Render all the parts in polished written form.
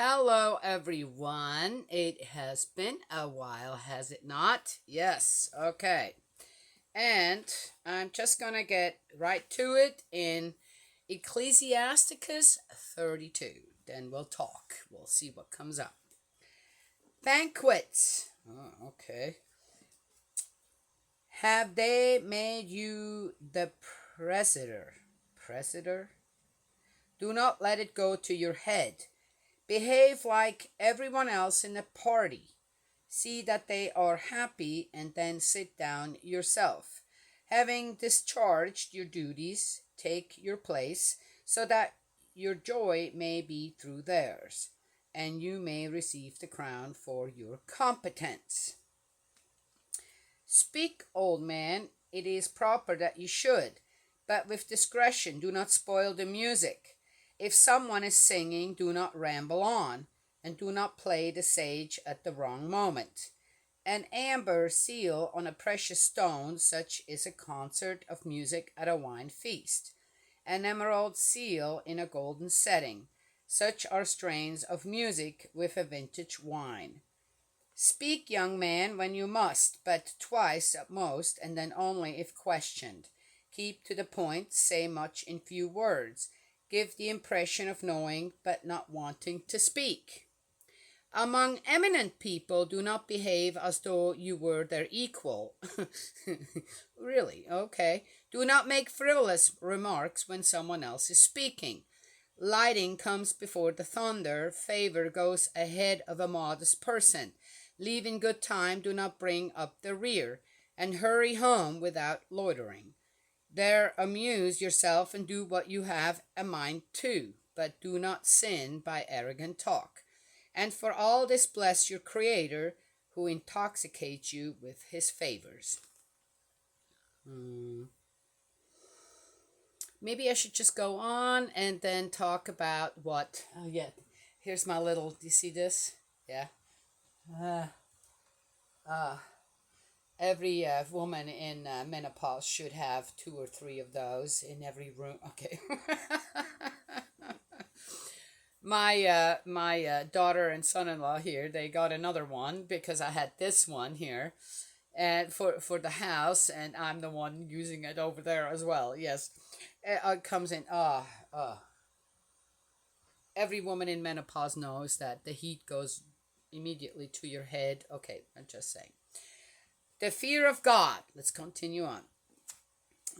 Hello, everyone. It has been a while, has it not? Yes, okay. And I'm just going to get right to it in Ecclesiasticus 32. Then we'll talk. We'll see what comes up. Banquets. Oh, okay. Have they made you the presider? Presider? Do not let it go to your head. Behave like everyone else in the party. See that they are happy and then sit down yourself. Having discharged your duties, take your place so that your joy may be through theirs, and you may receive the crown for your competence. Speak, old man, it is proper that you should, but with discretion do not spoil the music. If someone is singing, do not ramble on, and do not play the sage at the wrong moment. An amber seal on a precious stone, such is a concert of music at a wine feast. An emerald seal in a golden setting, such are strains of music with a vintage wine. Speak, young man, when you must, but twice at most, and then only if questioned. Keep to the point, say much in few words. Give the impression of knowing, but not wanting to speak. Among eminent people, do not behave as though you were their equal. Really? Okay. Do not make frivolous remarks when someone else is speaking. Lightning comes before the thunder. Favor goes ahead of a modest person. Leave in good time, do not bring up the rear, and hurry home without loitering. There amuse yourself and do what you have a mind to, but do not sin by arrogant talk. And for all this bless your Creator, who intoxicates you with his favors. Maybe I should just go on and then talk about what. Oh, yeah. Here's my little. Do you see this? Yeah. Uh, uh, every woman in menopause should have two or three of those in every room. Okay. My daughter and son-in-law here, they got another one because I had this one here and for the house, and I'm the one using it over there as well. Yes. It comes in. Every woman in menopause knows that the heat goes immediately to your head. Okay, I'm just saying. The fear of God. Let's continue on.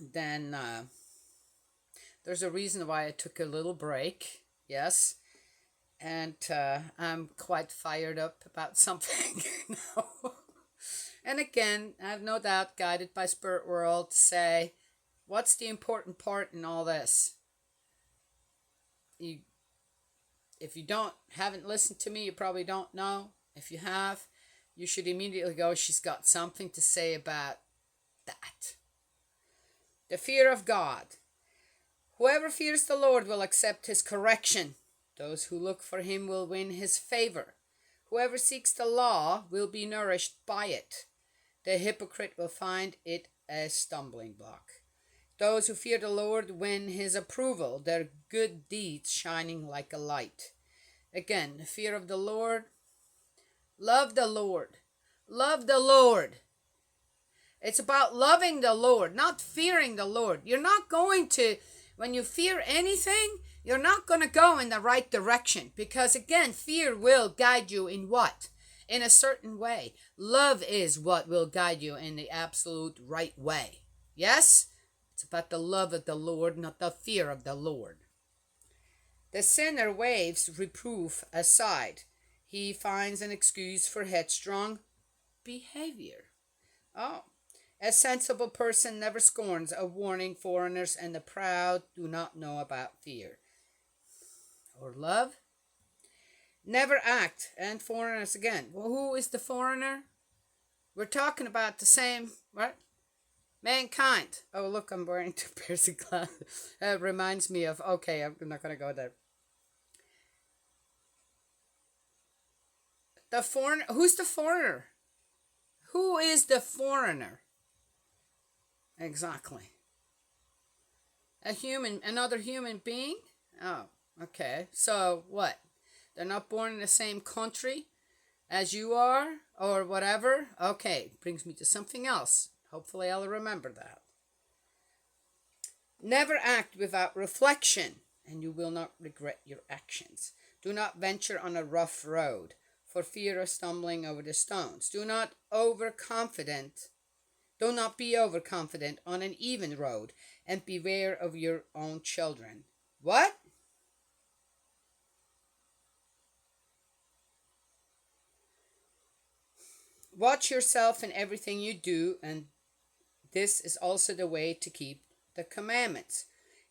Then there's a reason why I took a little break. Yes. And I'm quite fired up about something now. And again, I have no doubt guided by Spirit World to say, what's the important part in all this? You, if you haven't listened to me, you probably don't know. If you have, you should immediately go, she's got something to say about that. The fear of God. Whoever fears the Lord will accept his correction. Those who look for him will win his favor. Whoever seeks the law will be nourished by it. The hypocrite will find it a stumbling block. Those who fear the Lord win his approval, their good deeds shining like a light. Again, the fear of the Lord. Love the Lord. Love the Lord. It's about loving the Lord, not fearing the Lord. You're not going to, when you fear anything, you're not going to go in the right direction because, again, fear will guide you in what? In a certain way. Love is what will guide you in the absolute right way. Yes? It's about the love of the Lord, not the fear of the Lord. The sinner waves reproof aside. He finds an excuse for headstrong behavior. Oh, a sensible person never scorns a warning. Foreigners and the proud do not know about fear or love. Never act. And foreigners again. Well, who is the foreigner? We're talking about the same, what? Mankind. Oh, look, I'm wearing two pairs of glasses. That reminds me of, okay, I'm not going to go there. The foreigner. Who's the foreigner? Who is the foreigner? Exactly. Another human being? Oh, okay. So what? They're not born in the same country as you are or whatever. Okay, brings me to something else. Hopefully I'll remember that. Never act without reflection, and you will not regret your actions. Do not venture on a rough road for fear of stumbling over the stones. Do not be overconfident on an even road, and beware of your own children. What? Watch yourself in everything you do, and this is also the way to keep the commandments.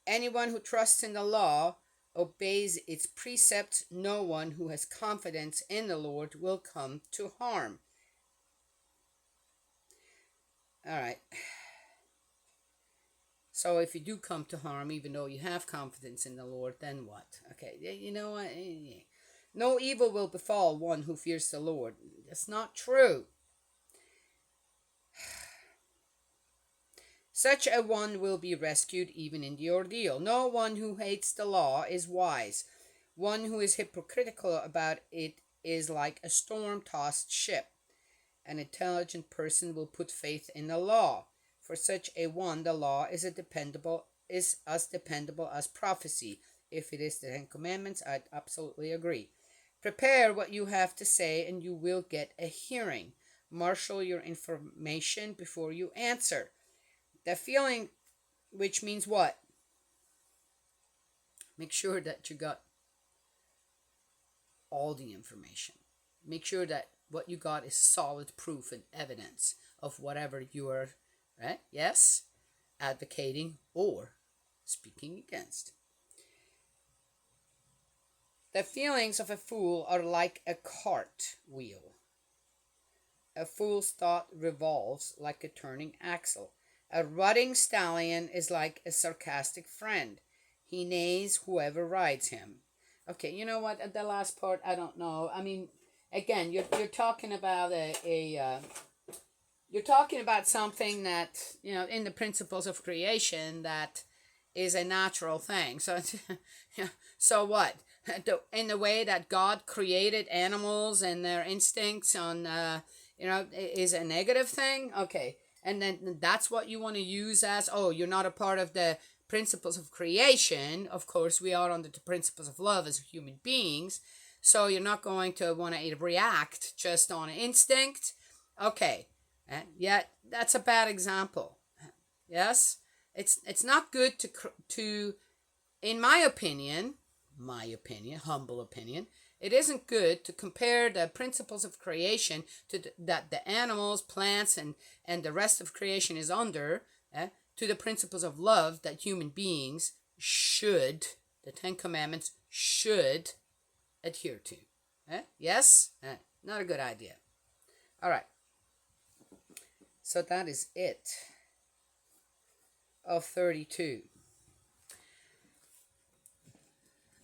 Anyone who trusts in the law obeys its precepts. No one who has confidence in the Lord will come to harm. All right. So if you do come to harm, even though you have confidence in the Lord, then what? Okay, you know what? No evil will befall one who fears the Lord. That's not true. Such a one will be rescued even in the ordeal. No one who hates the law is wise. One who is hypocritical about it is like a storm-tossed ship. An intelligent person will put faith in the law. For such a one, the law is as dependable as prophecy. If it is the Ten Commandments, I'd absolutely agree. Prepare what you have to say, and you will get a hearing. Marshal your information before you answer. The feeling, which means what? Make sure that you got all the information. Make sure that what you got is solid proof and evidence of whatever you are, right? Yes, advocating or speaking against. The feelings of a fool are like a cart wheel. A fool's thought revolves like a turning axle. A rutting stallion is like a sarcastic friend. He neighs whoever rides him. Okay, you know what? At the last part, I don't know. I mean, again, you're talking about you're talking about something that, you know, in the principles of creation, that is a natural thing. So, so what? In the way that God created animals and their instincts on, is a negative thing? Okay. And then that's what you want to use as, oh, you're not a part of the principles of creation. Of course, we are under the principles of love as human beings. So you're not going to want to react just on instinct. Okay. Yeah, that's a bad example. Yes? It's not good to in my opinion, humble opinion, it isn't good to compare the principles of creation that the animals, plants, and the rest of creation is under, to the principles of love that human beings the Ten Commandments should adhere to. Yes? Not a good idea. All right. So that is it of 32.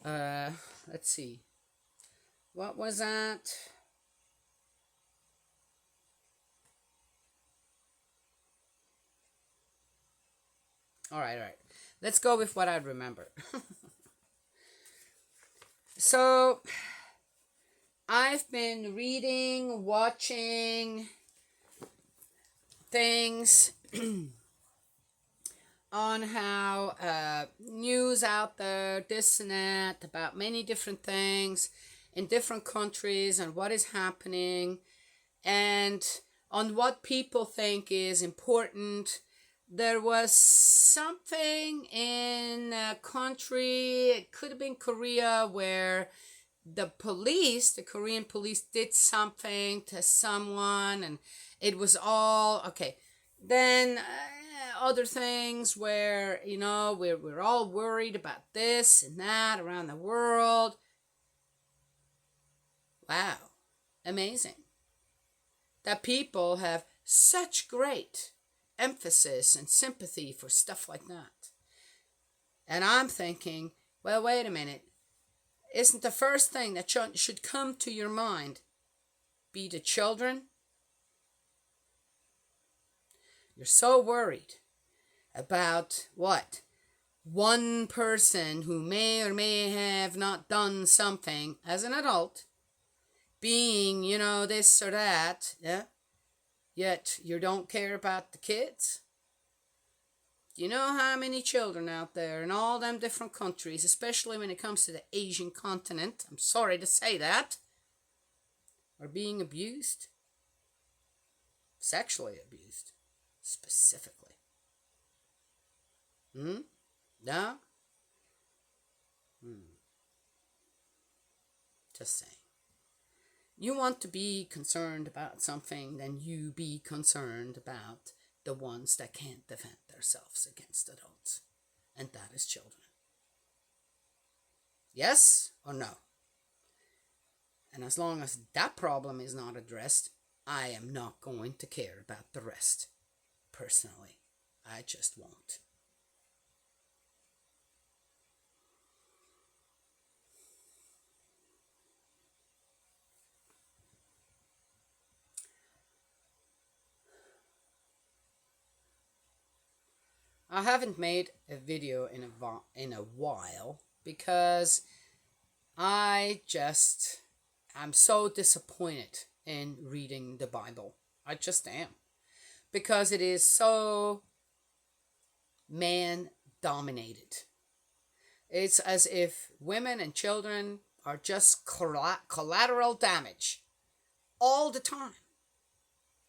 Let's see. What was that? All right. Let's go with what I remember. So, I've been reading, watching things on how news out there, this and that, about many different things in different countries and what is happening and on what people think is important. There was something in a country, it could have been Korea, where the Korean police did something to someone and it was all okay. Then other things where, we're all worried about this and that around the world. Wow, amazing that people have such great emphasis and sympathy for stuff like that. And I'm thinking, well, wait a minute. Isn't the first thing that should come to your mind be the children? You're so worried about what? one person who may or may have not done something as an adult, being, this or that, yeah, yet you don't care about the kids. Do you know how many children out there in all them different countries, especially when it comes to the Asian continent, I'm sorry to say that, are being abused? Sexually abused, specifically. No? Just saying. You want to be concerned about something, then you be concerned about the ones that can't defend themselves against adults. And that is children. Yes or no? And as long as that problem is not addressed, I am not going to care about the rest. Personally, I just won't. I haven't made a video in a while because I'm so disappointed in reading the Bible. I just am. Because it is so man dominated. It's as if women and children are just collateral damage all the time.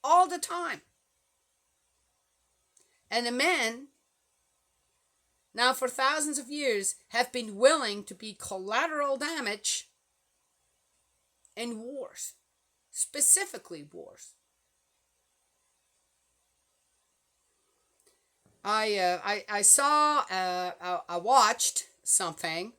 All the time. And the men, now for thousands of years, have been willing to be collateral damage in wars, specifically wars. I watched something,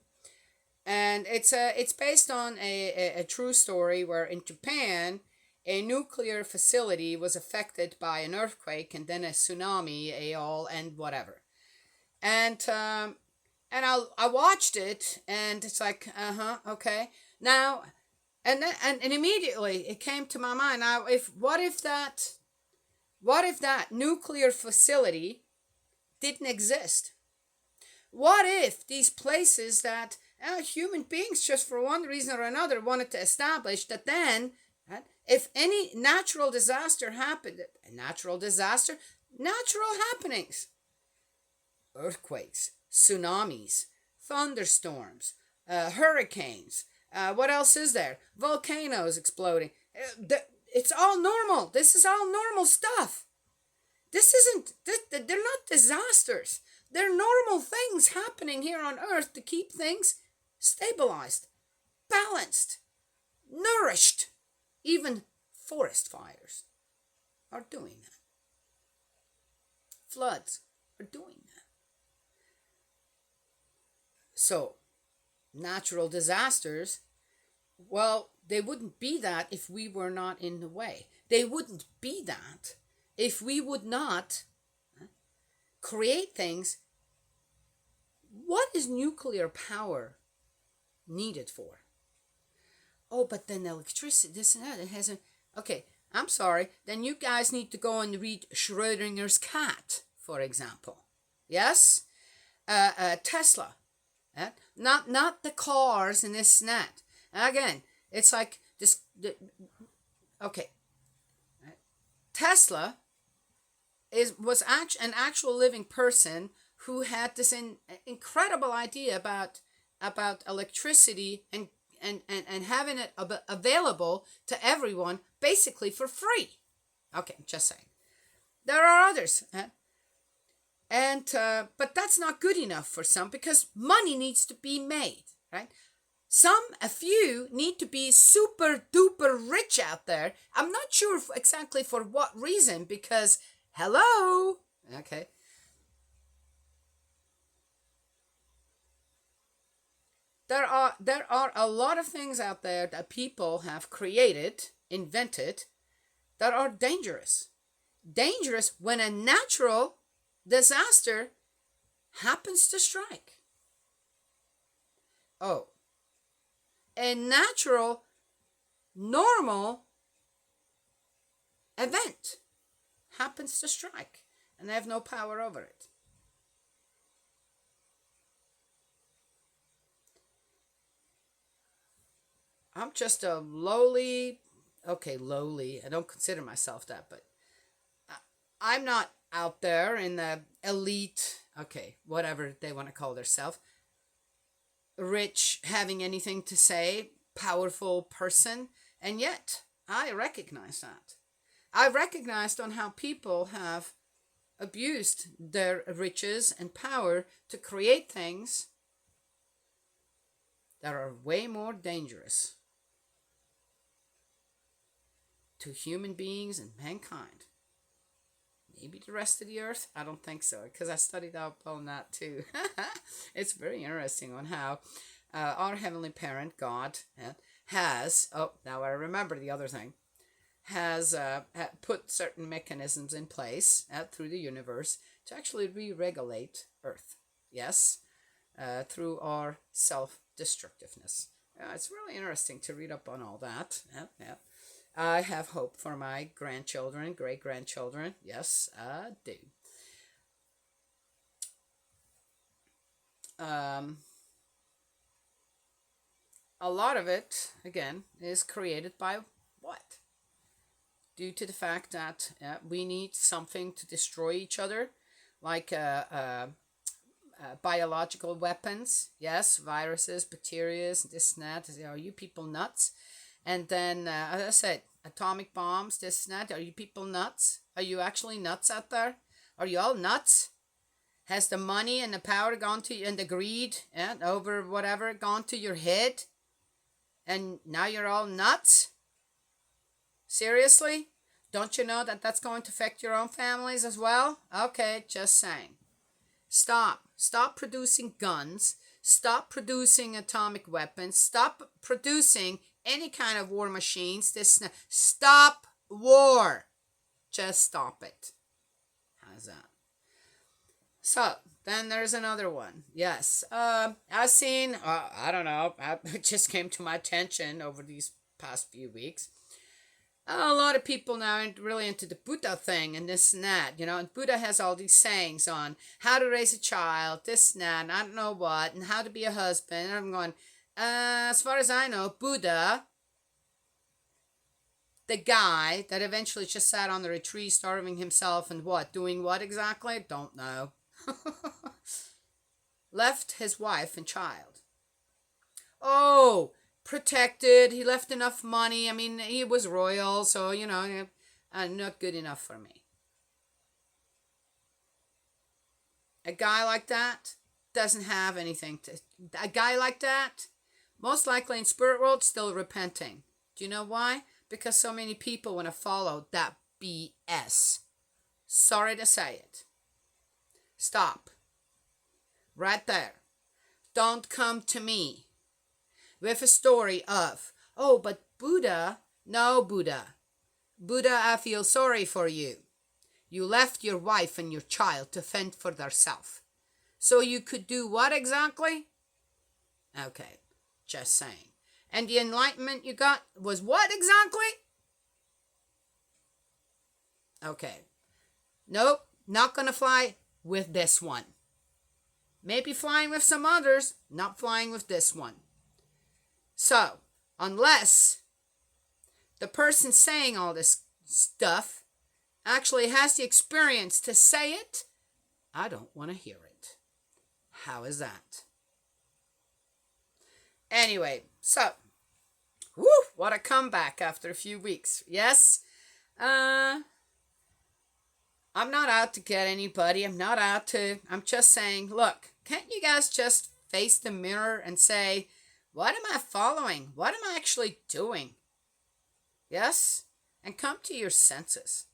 and it's based on a true story where in Japan a nuclear facility was affected by an earthquake and then a tsunami, and whatever. And I watched it, and it's like, okay. Now, and immediately it came to my mind. Now, what if that nuclear facility didn't exist? What if these places that human beings, just for one reason or another, wanted to establish, that then, if any natural disaster happened, natural happenings, earthquakes, tsunamis, thunderstorms, hurricanes, what else is there? Volcanoes exploding. It's all normal. This is all normal stuff. They're not disasters. They're normal things happening here on Earth to keep things stabilized, balanced, nourished. Even forest fires are doing that. Floods are doing that. So, natural disasters, well, they wouldn't be that if we were not in the way. They wouldn't be that if we would not create things. What is nuclear power needed for? Oh, but then electricity, this and that, it hasn't. Okay, I'm sorry. Then you guys need to go and read Schrödinger's cat, for example. Yes? Tesla. Not the cars and this and that. Again, it's like this. Okay. Tesla was an actual living person who had this incredible idea about electricity and having it available to everyone basically for free. Okay, just saying. There are others. But that's not good enough for some, because money needs to be made, right? A few need to be super duper rich out there. I'm not sure exactly for what reason, because hello, okay. There are a lot of things out there that people have created, invented, that are dangerous. Dangerous when a natural disaster happens to strike. Oh, a natural, normal event happens to strike, and they have no power over it. I'm just a lowly, okay, lowly. I don't consider myself that, but I'm not out there in the elite, okay, whatever they want to call themselves, rich, having anything to say, powerful person. And yet, I recognize that. I recognized on how people have abused their riches and power to create things that are way more dangerous to human beings and mankind. Maybe the rest of the earth? I don't think so, because I studied up on that too. It's very interesting on how our Heavenly Parent, God, has, oh, now I remember the other thing, has put certain mechanisms in place through the universe to actually re-regulate Earth. Yes, through our self-destructiveness. It's really interesting to read up on all that. I have hope for my grandchildren, great-grandchildren. Yes, I do. A lot of it, again, is created by what? Due to the fact that we need something to destroy each other, like biological weapons. Yes, viruses, bacteria, this and that. Are you people nuts? And then, as I said, atomic bombs, this and that. Are you people nuts? Are you actually nuts out there? Are you all nuts? Has the money and the power gone to you, and the greed over whatever gone to your head? And now you're all nuts? Seriously? Don't you know that that's going to affect your own families as well? Okay, just saying. Stop. Stop producing guns. Stop producing atomic weapons. Stop producing any kind of war machines. Stop war. Just stop it. How's that? So, then there's another one. Yes. I've seen, I don't know, it just came to my attention over these past few weeks. A lot of people now are really into the Buddha thing and this and that, and Buddha has all these sayings on how to raise a child, this and that, and I don't know what, and how to be a husband. And I'm going, as far as I know, Buddha, the guy that eventually just sat on the retreat starving himself and what, doing what exactly? Don't know. Left his wife and child. Oh, protected. He left enough money. I mean, he was royal, so, not good enough for me. A guy like that doesn't have anything to... A guy like that, most likely in spirit world, still repenting. Do you know why? Because so many people want to follow that BS. Sorry to say it. Stop. Right there. Don't come to me with a story of, oh, but Buddha, no Buddha. Buddha, I feel sorry for you. You left your wife and your child to fend for themselves. So you could do what exactly? Okay, just saying. And the enlightenment you got was what exactly? Okay. Nope, not gonna fly with this one. Maybe flying with some others, not flying with this one. So, unless the person saying all this stuff actually has the experience to say it, I don't want to hear it. How is that? Anyway, so, what a comeback after a few weeks. Yes, I'm not out to get anybody. I'm just saying, look, can't you guys just face the mirror and say, what am I following? What am I actually doing? Yes? And come to your senses.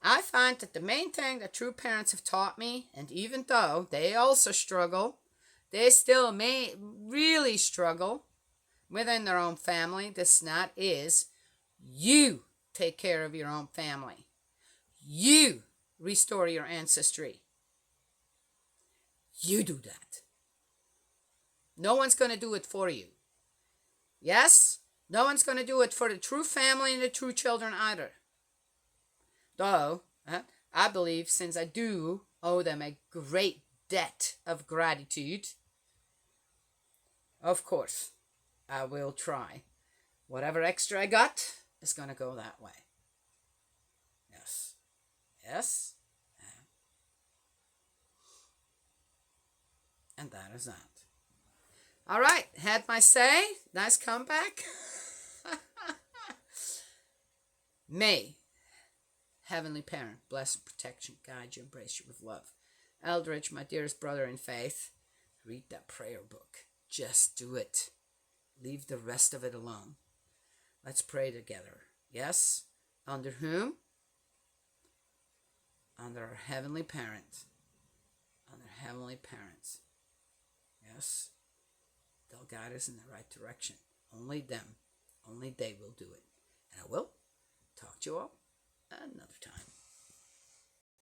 I find that the main thing that true parents have taught me, and even though they also struggle, they still may really struggle within their own family, this and that, is you take care of your own family. You restore your ancestry. You do that. No one's going to do it for you. Yes? No one's going to do it for the true family and the true children either. Though, I believe since I do owe them a great debt of gratitude, of course, I will try Whatever extra I got is going to go that way. Yes. Yes. And that is that. All right. Had my say. Nice comeback. May Heavenly Parent bless and protection, guide you, embrace you with love. Eldridge, my dearest brother in faith, read that prayer book. Just do it. Leave the rest of it alone. Let's pray together. Yes? Under whom? Under our Heavenly Parent. Under Heavenly Parents. Yes? They'll guide us in the right direction. Only them. Only they will do it. And I will talk to you all another time.